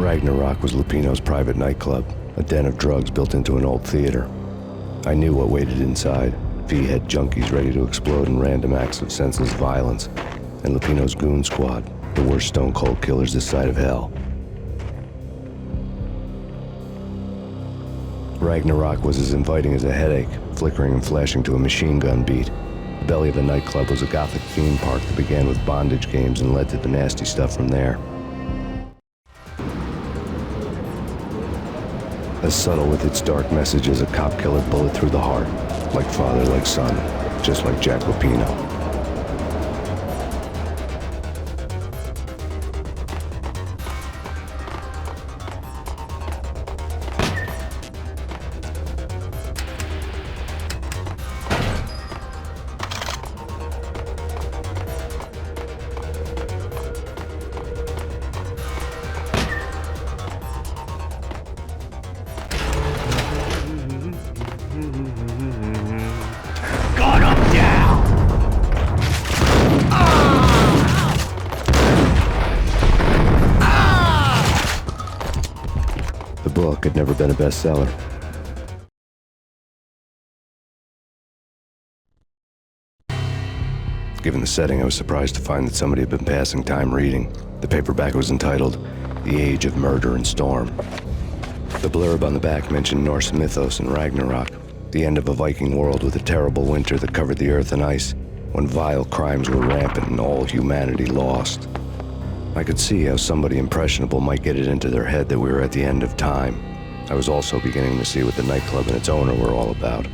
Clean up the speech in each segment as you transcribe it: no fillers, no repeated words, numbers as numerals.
Ragnarok was Lupino's private nightclub, a den of drugs built into an old theater. I knew what waited inside. V-head junkies ready to explode in random acts of senseless violence, and Lupino's goon squad, the worst stone-cold killers this side of hell. Ragnarok was as inviting as a headache, flickering and flashing to a machine gun beat. The belly of the nightclub was a gothic theme park that began with bondage games and led to the nasty stuff from there. As subtle with its dark message as a cop-killer bullet through the heart, like father, like son, just like Jack Lupino. The book had never been a bestseller. Given the setting, I was surprised to find that somebody had been passing time reading. The paperback was entitled, The Age of Murder and Storm. The blurb on the back mentioned Norse mythos and Ragnarok, the end of a Viking world with a terrible winter that covered the earth in ice, when vile crimes were rampant and all humanity lost. I could see how somebody impressionable might get it into their head that we were at the end of time. I was also beginning to see what the nightclub and its owner were all about.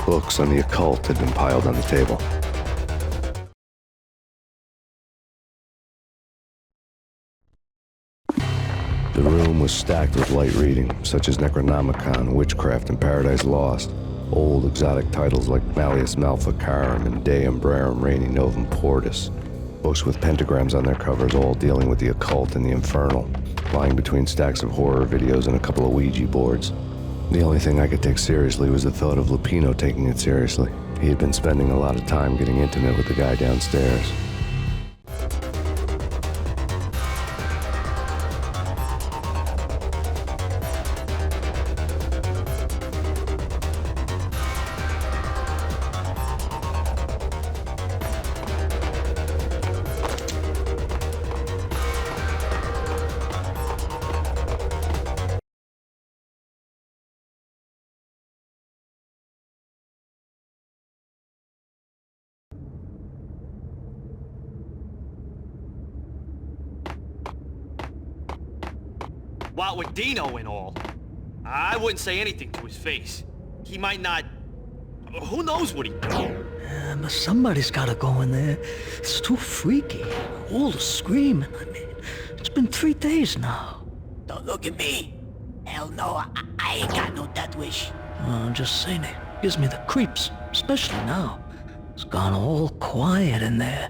Books on the occult had been piled on the table. The room was stacked with light reading, such as Necronomicon, Witchcraft, and Paradise Lost. Old exotic titles like Malleus Maleficarum and De Umbrarum Reini Novum Portus. Books with pentagrams on their covers, all dealing with the occult and the infernal, lying between stacks of horror videos and a couple of Ouija boards. The only thing I could take seriously was the thought of Lupino taking it seriously. He had been spending a lot of time getting intimate with the guy downstairs. What with Dino and all, I wouldn't say anything to his face. He might not... Who knows what he'd do? But somebody's gotta go in there. It's too freaky. All the screaming. I mean, it's been 3 days now. Don't look at me. Hell no, I ain't got no death wish. I'm just saying it gives me the creeps, especially now. It's gone all quiet in there.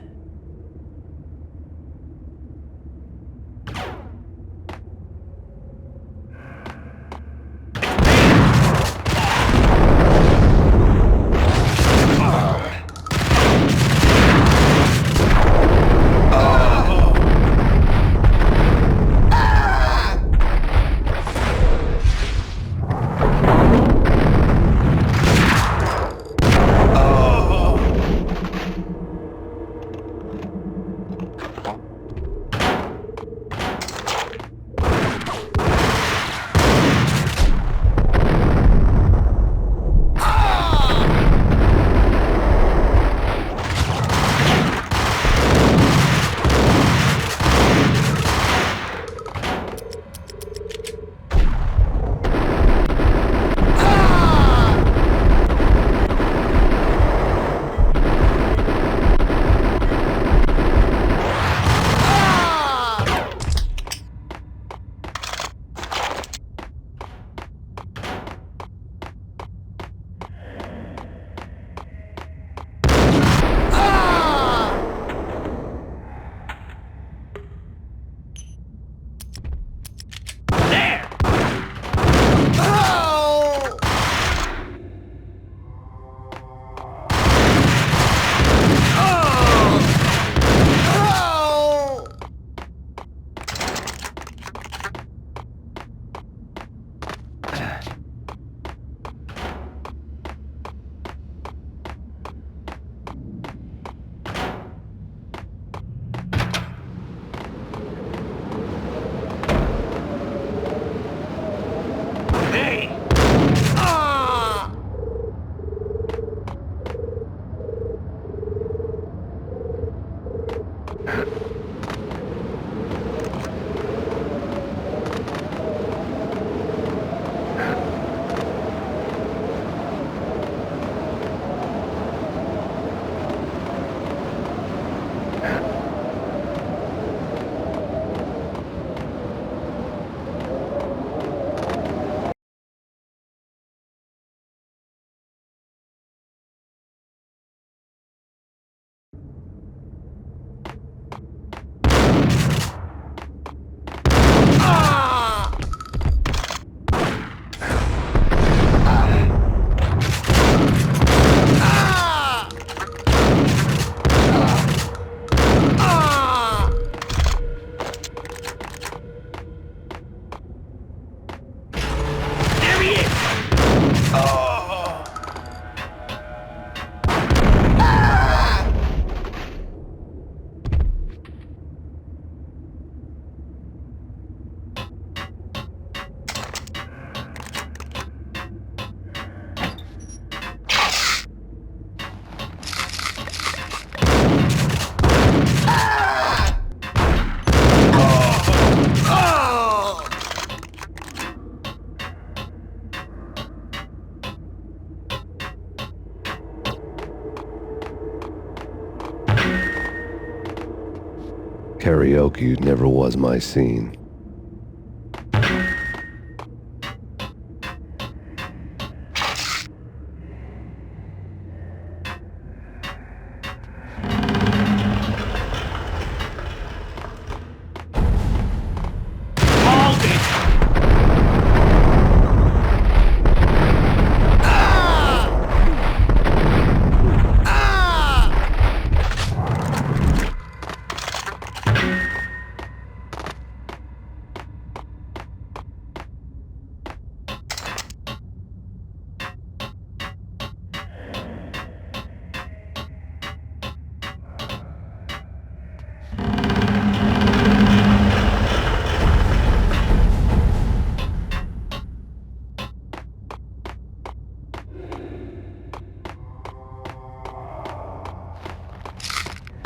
Karaoke never was my scene.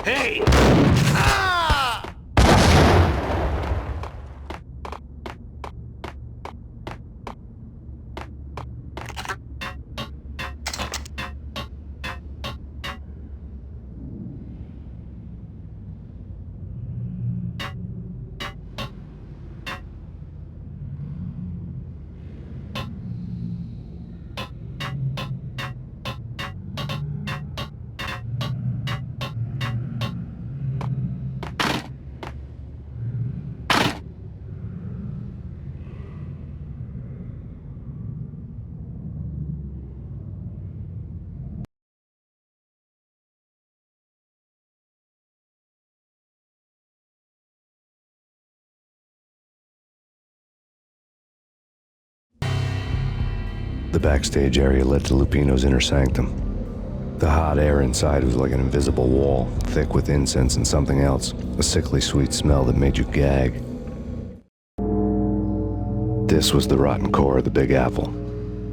Hey! The backstage area led to Lupino's inner sanctum. The hot air inside was like an invisible wall, thick with incense and something else, a sickly sweet smell that made you gag. This was the rotten core of the Big Apple.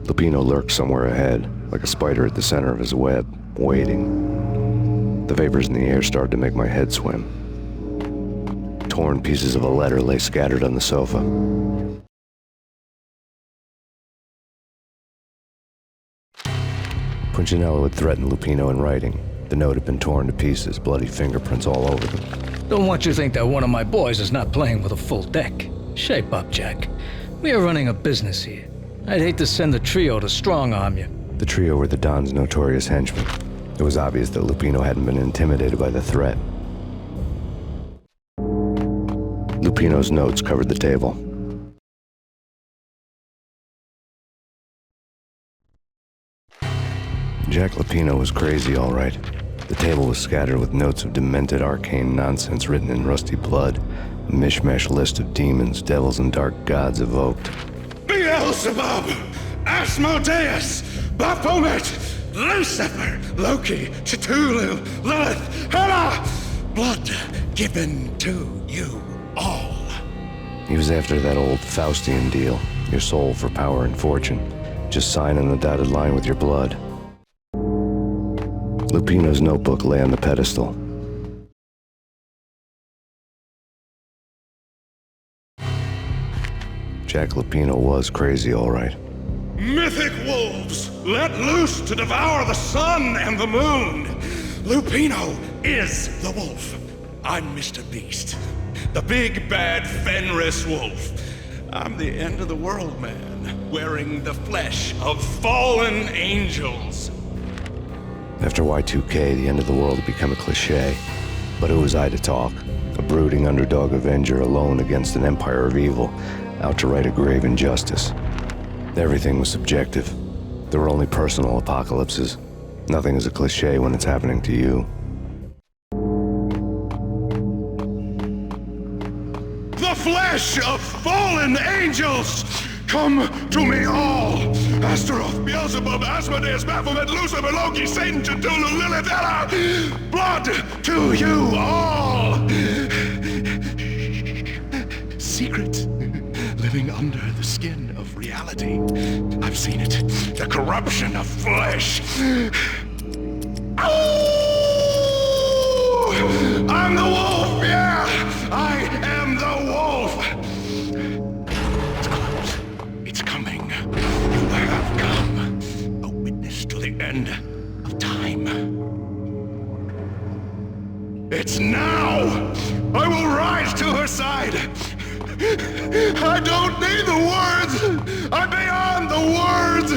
Lupino lurked somewhere ahead, like a spider at the center of his web, waiting. The vapors in the air started to make my head swim. Torn pieces of a letter lay scattered on the sofa. Punchinello had threatened Lupino in writing. The note had been torn to pieces, bloody fingerprints all over them. Don't want you to think that one of my boys is not playing with a full deck. Shape up, Jack. We are running a business here. I'd hate to send the trio to strong-arm you. The trio were the Don's notorious henchmen. It was obvious that Lupino hadn't been intimidated by the threat. Lupino's notes covered the table. Jack Lupino was crazy, all right. The table was scattered with notes of demented arcane nonsense written in rusty blood, a mishmash list of demons, devils, and dark gods evoked. Beelzebub, Asmodeus, Baphomet, Lucifer, Loki, Cthulhu, Lilith, Hela, blood given to you all. He was after that old Faustian deal, your soul for power and fortune. Just sign on the dotted line with your blood. Lupino's notebook lay on the pedestal. Jack Lupino was crazy, all right. Mythic wolves, let loose to devour the sun and the moon. Lupino is the wolf. I'm Mr. Beast, the big bad Fenris wolf. I'm the end of the world man, wearing the flesh of fallen angels. After Y2K, the end of the world had become a cliché. But who was I to talk? A brooding underdog avenger alone against an empire of evil, out to right a grave injustice. Everything was subjective. There were only personal apocalypses. Nothing is a cliché when it's happening to you. The flesh of fallen angels! Come to me all! Astaroth, Beelzebub, Asmodeus, Baphomet, Lucifer, Loki, Satan, Cthulhu, Lilith, Hela! Blood to you all! Secret, living under the skin of reality. I've seen it. The corruption of flesh. Oh! I'm the wolf, yeah! I am the wolf! It's close. It's coming. You have come. A witness to the end of time. It's now! I will rise to her side! I don't need the words! I'm beyond the words!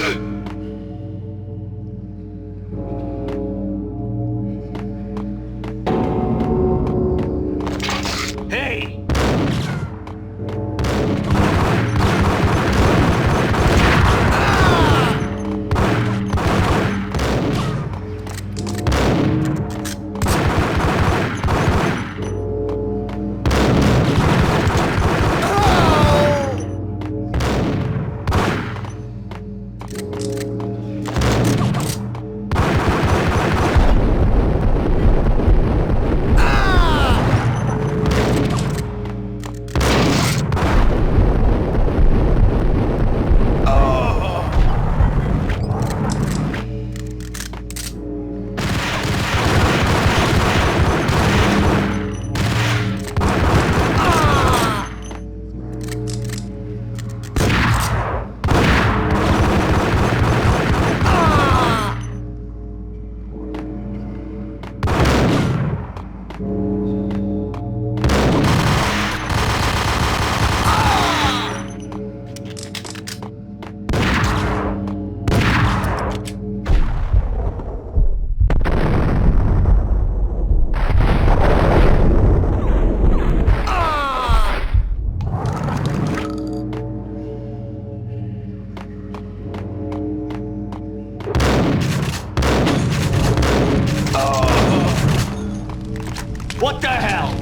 What the hell?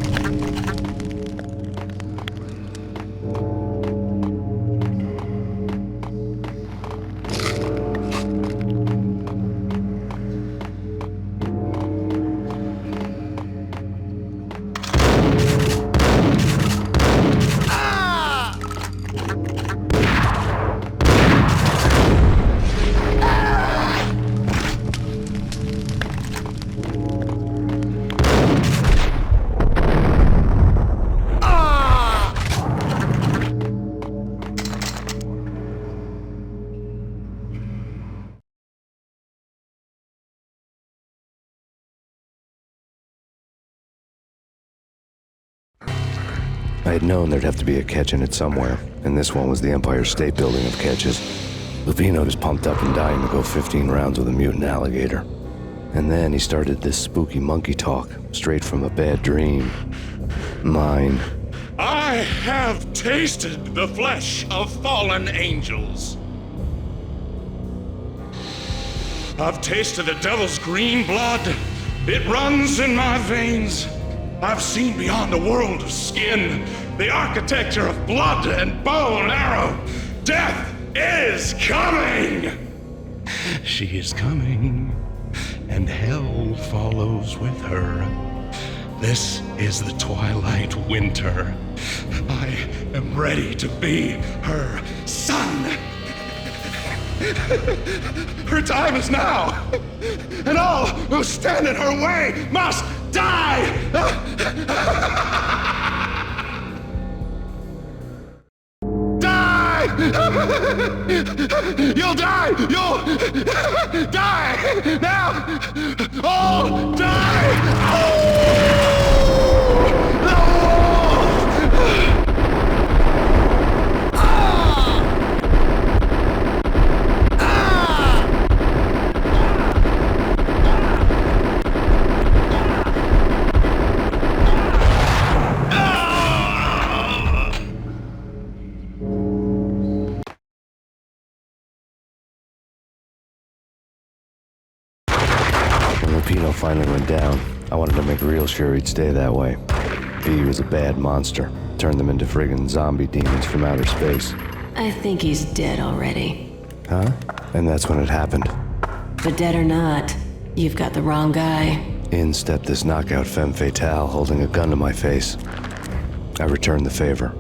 I had known there'd have to be a catch in it somewhere, and this one was the Empire State Building of catches. Lupino was pumped up and dying to go 15 rounds with a mutant alligator. And then he started this spooky monkey talk, straight from a bad dream. Mine. I have tasted the flesh of fallen angels. I've tasted the devil's green blood. It runs in my veins. I've seen beyond the world of skin, the architecture of blood and bow and arrow. Death is coming! She is coming, and hell follows with her. This is the twilight winter. I am ready to be her son. Her time is now, and all who stand in her way must die! Die! You'll die! You'll die! Now! All die! Lupino finally went down. I wanted to make real sure he'd stay that way. V was a bad monster. Turned them into friggin' zombie demons from outer space. I think he's dead already. Huh? And that's when it happened. But dead or not, you've got the wrong guy. In stepped this knockout femme fatale holding a gun to my face. I returned the favor.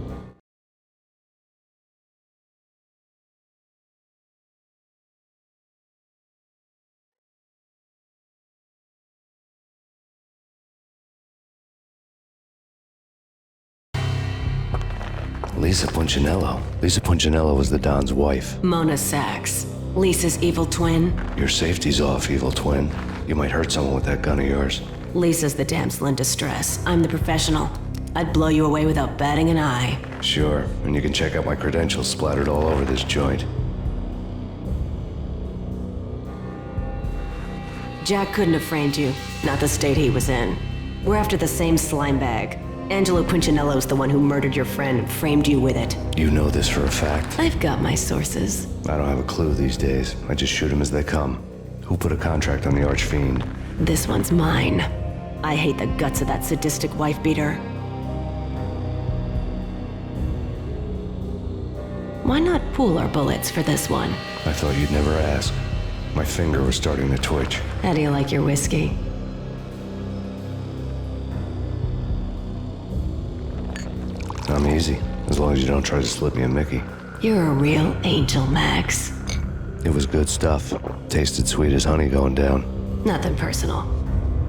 Lisa Punchinello. Lisa Punchinello was the Don's wife. Mona Sachs. Lisa's evil twin. Your safety's off, evil twin. You might hurt someone with that gun of yours. Lisa's the damsel in distress. I'm the professional. I'd blow you away without batting an eye. Sure, and you can check out my credentials splattered all over this joint. Jack couldn't have framed you. Not the state he was in. We're after the same slime bag. Angelo Punchinello's the one who murdered your friend and framed you with it. You know this for a fact. I've got my sources. I don't have a clue these days. I just shoot them as they come. Who put a contract on the Archfiend? This one's mine. I hate the guts of that sadistic wife-beater. Why not pool our bullets for this one? I thought you'd never ask. My finger was starting to twitch. How do you like your whiskey? I'm easy, as long as you don't try to slip me a Mickey. You're a real angel, Max. It was good stuff. Tasted sweet as honey going down. Nothing personal.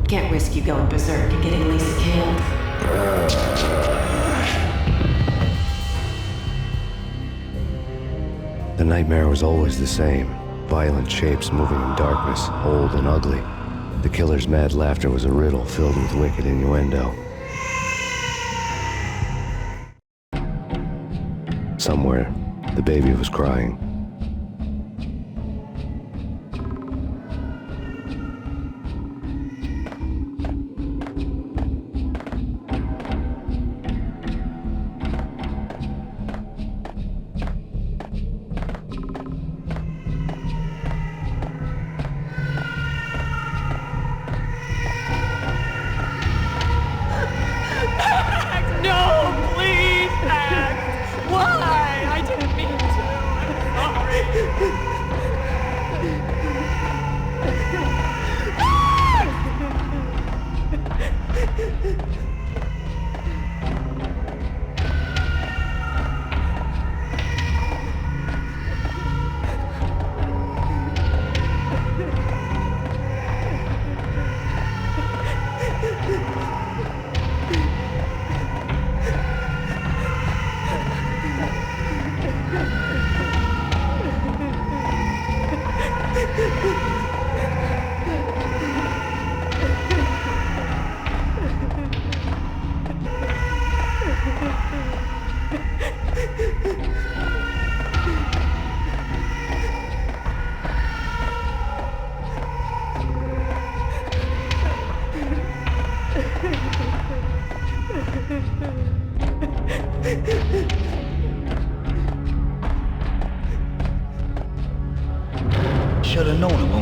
Can't risk you going berserk and getting Lisa killed. The nightmare was always the same. Violent shapes moving in darkness, old and ugly. The killer's mad laughter was a riddle filled with wicked innuendo. Somewhere, the baby was crying. No, please, Max! Why? I didn't mean to.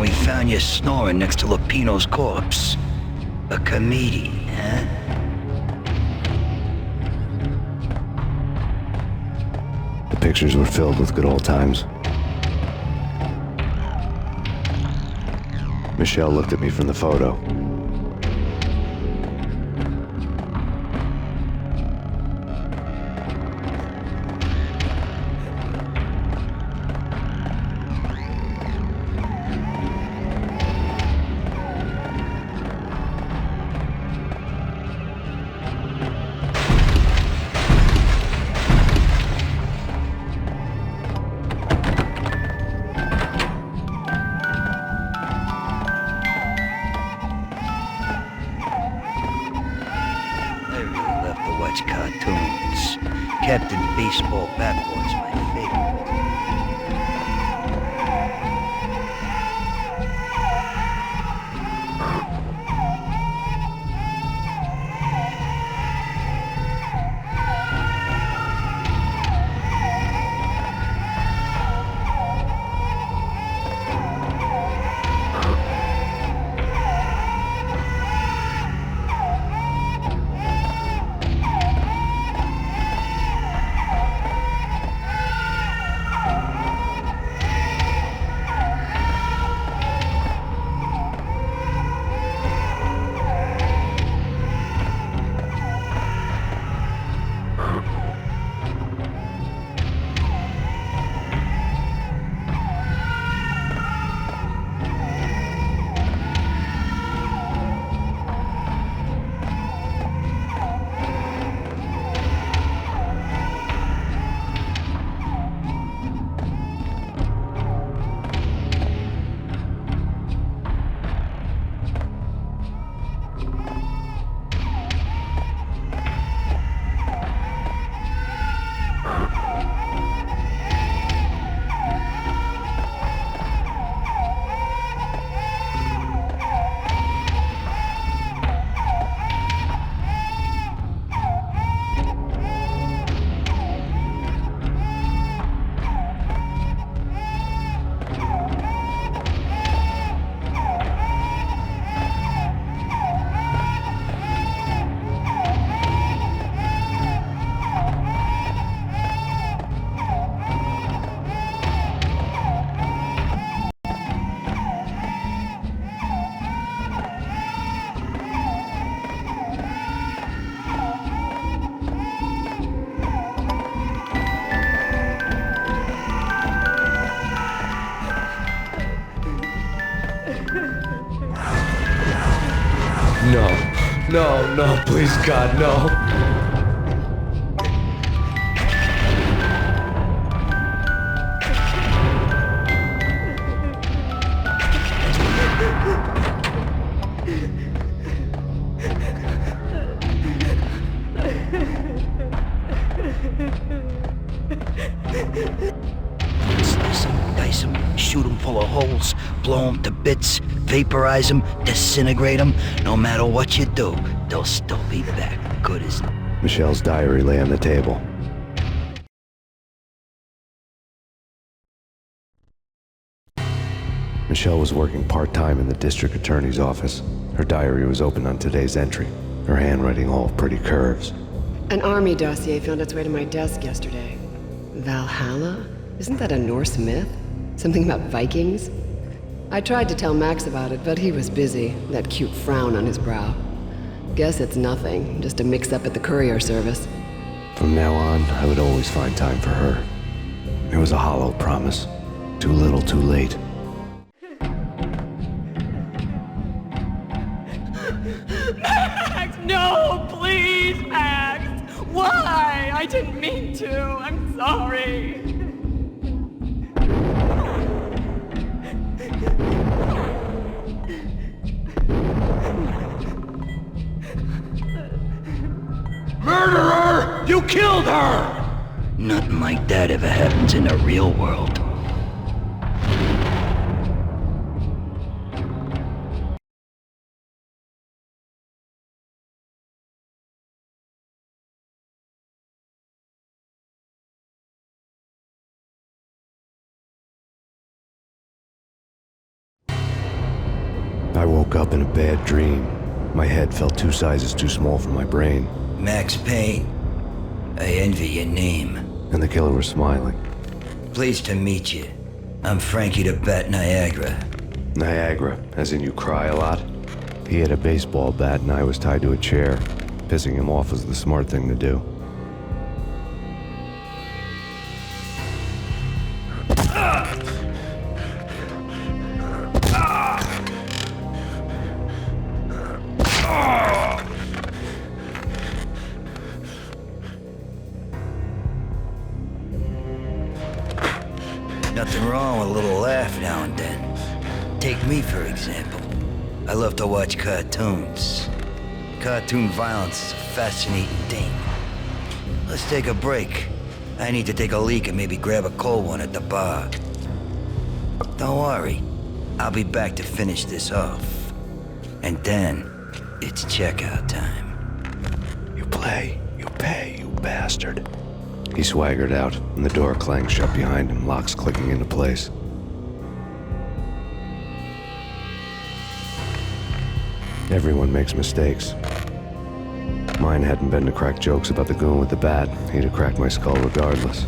when we found you snoring next to Lupino's corpse. A comedian, huh? The pictures were filled with good old times. Michelle looked at me from the photo. Cartoons. Captain Baseball Bat-Boy's my favorite. No, please, God, no. Slice them, dice them, shoot them full of holes, blow them to bits, vaporize them, disintegrate them. No matter what you do, they'll still be back, good as... Michelle's diary lay on the table. Michelle was working part-time in the district attorney's office. Her diary was open on today's entry, her handwriting all pretty curves. An army dossier found its way to my desk yesterday. Valhalla? Isn't that a Norse myth? Something about Vikings? I tried to tell Max about it, but he was busy, that cute frown on his brow. Guess it's nothing, just a mix-up at the courier service. From now on, I would always find time for her. It was a hollow promise. Too little, too late. Max, no, please, Max! Why? I didn't mean to. I'm sorry. Murderer! You killed her! Nothing like that ever happens in the real world. woke up in a bad dream. My head felt 2 sizes too small for my brain. Max Payne. I envy your name. And the killer was smiling. Pleased to meet you. I'm Frankie the Bat Niagara. Niagara, as in you cry a lot? He had a baseball bat and I was tied to a chair. Pissing him off was the smart thing to do. Nothing wrong with a little laugh now and then. Take me, for example. I love to watch cartoons. Cartoon violence is a fascinating thing. Let's take a break. I need to take a leak and maybe grab a cold one at the bar. Don't worry. I'll be back to finish this off. And then, it's checkout time. You play, you pay, you bastard. He swaggered out, and the door clanged shut behind him, locks clicking into place. Everyone makes mistakes. Mine hadn't been to crack jokes about the goon with the bat. He'd have cracked my skull regardless.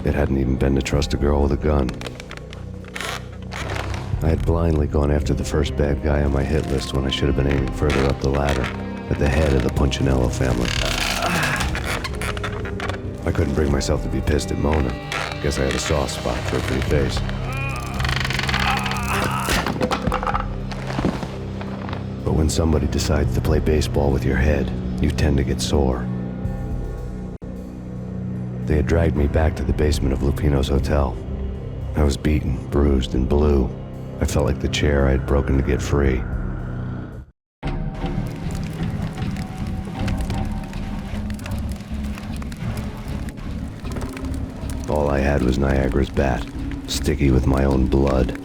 It hadn't even been to trust a girl with a gun. I had blindly gone after the first bad guy on my hit list when I should have been aiming further up the ladder, at the head of the Punchinello family. I couldn't bring myself to be pissed at Mona. Guess I had a soft spot for a pretty face. But when somebody decides to play baseball with your head, you tend to get sore. They had dragged me back to the basement of Lupino's hotel. I was beaten, bruised, and blue. I felt like the chair I had broken to get free. All I had was Niagara's bat, sticky with my own blood.